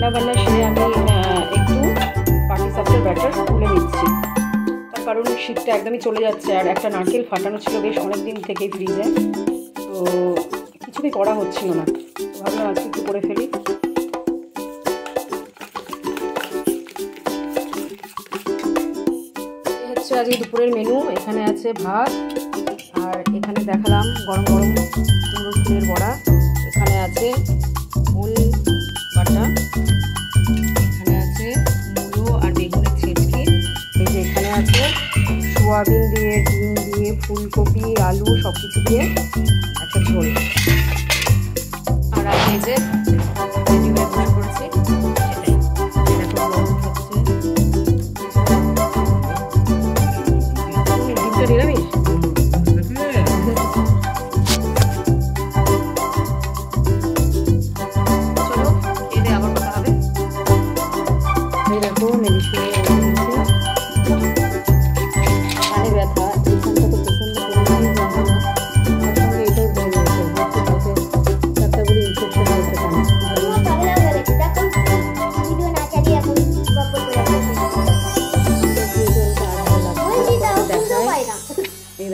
রান্না বান্না সেরে আমি একটু পাটিসাপটার ব্যাটার তুলে নিচ্ছি। তার কারণ শীতটা একদমই চলে যাচ্ছে, আর একটা নারকেল ফাটানো ছিল বেশ অনেক দিন থেকেই ফ্রিজে, তো কিছুতেই করা হচ্ছিল না, তো ভাবলাম আজকে একটু করে ফেলি। এই হচ্ছে আজকে দুপুরের মেনু। এখানে আছে ভাত, আর এখানে দেখালাম গরম গরম কুমড়ো ফুলের বড়া, এখানে আছে ওল বাটা, এখানে আছে মূলো আর বেগুনের ছেঁচকি, এই যে এখানে আছে সোয়াবিন দিয়ে, ডিম দিয়ে, ফুলকপি, আলু সব কিছু দিয়ে একটা ঝোল। আর আমি এই যে রেডি হয়ে বসে পড়েছি, সেটাই এরকম গরম হচ্ছে। ডিমটা নিরামিষ।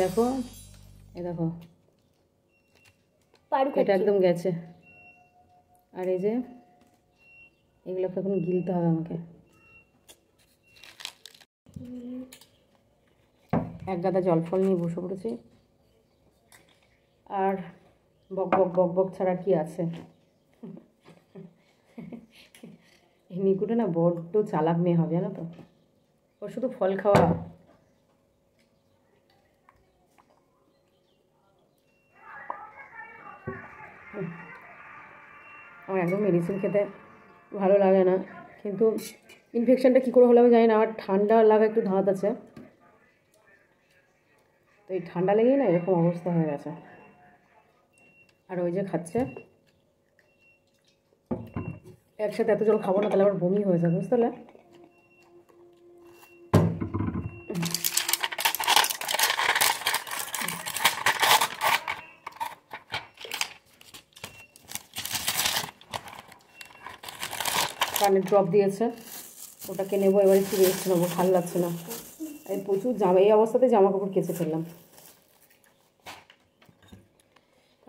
দেখো এই দেখো এটা একদম গেছে, আর এই যে এগুলোকে এখন গিলতে হবে আমাকে। এক গাদা জল ফল নিয়ে বসে পড়েছি, আর বক বক বক বক ছাড়া কি আছে। এই মিকুটা না বড্ড চালাক মেয়ে হবে, জানো তো, ওর শুধু ফল খাওয়া। আমার একদম মেডিসিন খেতে ভালো লাগে না, কিন্তু ইনফেকশানটা কী করে হলো আমি জানি না। আমার ঠান্ডা লাগা একটু ধাত আছে, তো এই ঠান্ডা লেগেই না এরকম অবস্থা হয়ে গেছে। আর ওই যে খাচ্ছে, একসাথে এত জল খাবো না, তাহলে আবার বমি হয়ে যাবে, বুঝতে পারলে। কানে ড্রপ দিয়েছে, ওটাকে নেবো, এবার একটু রেস্ট নেবো, ভালো লাগছে না। এই প্রচুর জামা, এই অবস্থাতে জামা কাপড় কেচে ফেললাম।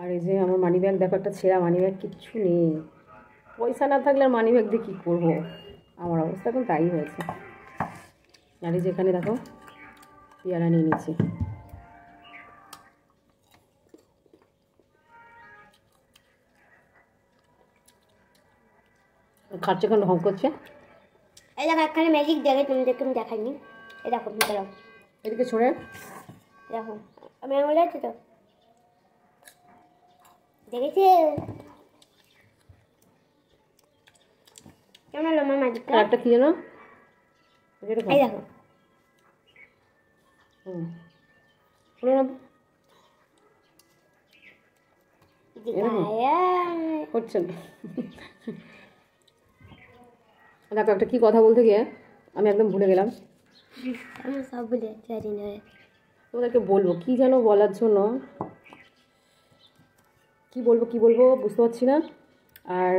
আর এই যে আমার মানি ব্যাগ দেখো, একটা ছেঁড়া মানি ব্যাগ, কিচ্ছু নেই। পয়সা না থাকলে আর মানি ব্যাগ দিয়ে কী করবো, আমার অবস্থা এখন তাই হয়েছে। আর এই যে এখানে দেখো পেয়ারা নিয়ে নিচ্ছি। খাচ্ছে কেন, ঢং করছে। এই দেখো এখানে ম্যাজিক দেখে, তুমি দেখাইনি। এই দেখো দাঁড়াও, এদিকে ছড়ে দেখো আমি আঙুলে আছে তো, দেখেছে কেমন হলো আমার ম্যাজিকটা? একটা কি জানো, এই দেখো হচ্ছে না। দেখো একটা কি কথা বলতে গিয়ে আমি একদম ভুলে গেলাম। আমি সব ভুলে যাচ্ছি, তোমাদেরকে বলবো কি যেন বলার জন্য, কি বলবো বুঝতে পারছি না। আর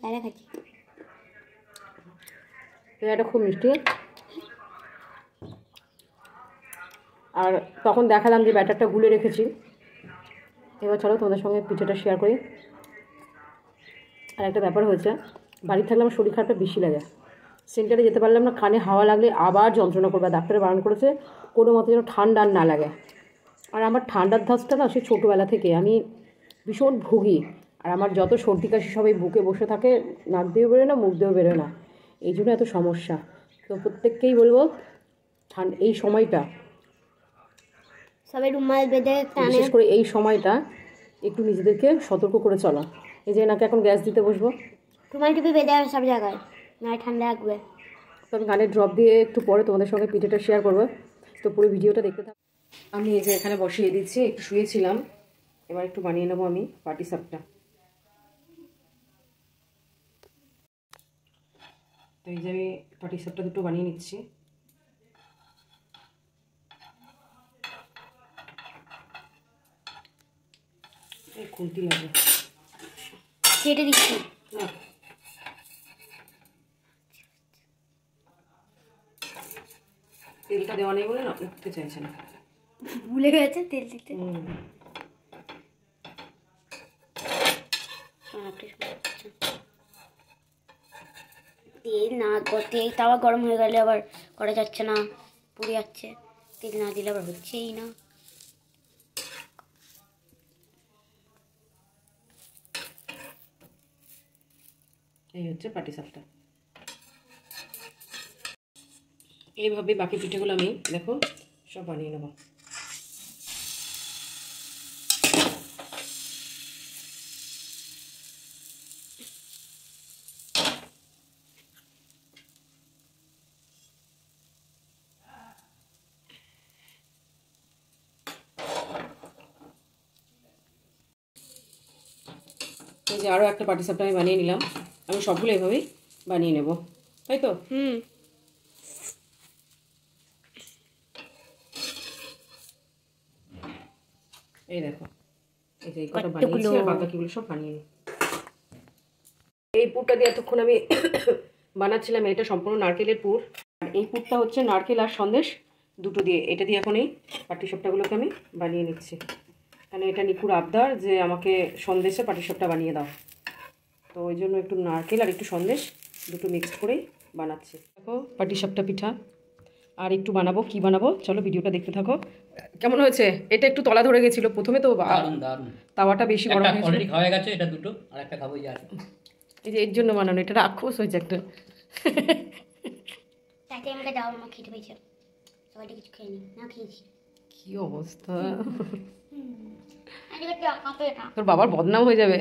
প্যারা খাচ্ছি, এটা খুব মিষ্টি। আর তখন দেখালাম যে ব্যাটারটা গুলে রেখেছি। এবার চলো তোমাদের সঙ্গে পিঠাটা শেয়ার করি। আর একটা ব্যাপার হয়েছে, বাড়িতে থাকলে আমার শরীর খারাপটা বেশি লাগে। সেন্টারে যেতে পারলাম না, কানে হাওয়া লাগলে আবার যন্ত্রণা করবে। ডাক্তারে বারণ করেছে কোনো মতে যেন ঠান্ডা না লাগে। আর আমার ঠান্ডার ধাঁচটা না সেই ছোটোবেলা থেকে আমি ভীষণ ভুগি। আর আমার যত সর্দি কাশি সবাই বুকে বসে থাকে, নাক দিয়েও বেরোয় না, মুখ দিয়েও বেরোয় না, এই জন্য এত সমস্যা। তো প্রত্যেককেই বলবো এই সময়টা, সবাই রুমাল বেঁধে, বিশেষ করে এই সময়টা একটু নিজেদেরকে সতর্ক করে চলো। এই যে নাকি এখন গ্যাস দিতে বসবো, রুমাল টুপি বেঁধে সব জায়গায়, না ঠান্ডা লাগবে। তো আমি গানের ড্রপ দিয়ে একটু পরে তোমাদের সঙ্গে পিঠাটা শেয়ার করবো, তো পুরো ভিডিওটা দেখতে থাকো। আমি এই যে এখানে বসিয়ে দিচ্ছি, একটু শুয়েছিলাম, এবার একটু বানিয়ে নেবো আমি পাটিসাপটা। তো এই যে আমি পাটিসাপটা দুটো বানিয়ে নিচ্ছি। এই খুলতি লাগে, কেটে দিচ্ছি। তেলটা দেওয়া নেই বলে না উঠতে চাইছে না। ভুলে গেছে তেল দিতে। তেল না তেল তাওয়া গরম হয়ে গেলে আবার করা যাচ্ছে না, পুড়ে যাচ্ছে। তেল না দিলে আবার হচ্ছেই না। এই হচ্ছে পাটিসাপটা। এইভাবে বাকি পিঠেগুলো আমি দেখো সব বানিয়ে নেব। এই যে আরও একটা পাটিসাপটা আমি বানিয়ে নিলাম। আমি সবগুলো এইভাবেই বানিয়ে নেব, তাই তো? এই দেখো, এই যে এই কটা বানিয়েছি আর বাকিগুলো সব বানিয়ে নিই। এই পুরটা দিয়ে এতক্ষণ আমি বানাচ্ছিলাম, এটা সম্পূর্ণ নারকেলের পুর। আর এই পুরটা হচ্ছে নারকেল আর সন্দেশ দুটো দিয়ে, এটা দিয়ে এখন এই পাটিসাপটাগুলোকে আমি বানিয়ে নিচ্ছি। কারণ এটা নিকুর আবদার যে আমাকে সন্দেশে পাটিসাপটা বানিয়ে দাও, তো ওই জন্য একটু নারকেল আর একটু সন্দেশ দুটো মিক্স করেই বানাচ্ছি। দেখো পাটিসাপটা পিঠা আর একটু বানাবো। কি বানাবো চলো ভিডিওটা দেখতে থাকো। কেমন হয়েছে? এটা একটু তলা ধরে গেছিল প্রথমে, তো তাওয়াটা বেশি গরম হয়ে গেছে। এটা দুটো আর একটা খাবো। এই যে এর জন্য বানানো, এটা রাক্ষস হয়েছে একটা। তাতে আমাকে দাও, আমার খেতে পেয়েছে। সবাইটা কিছু খেয়ে নি, না খেয়েছি। কি অবস্থা, আজকে তো কাঁপে না। তোর বাবার বদনাম হয়ে যাবে।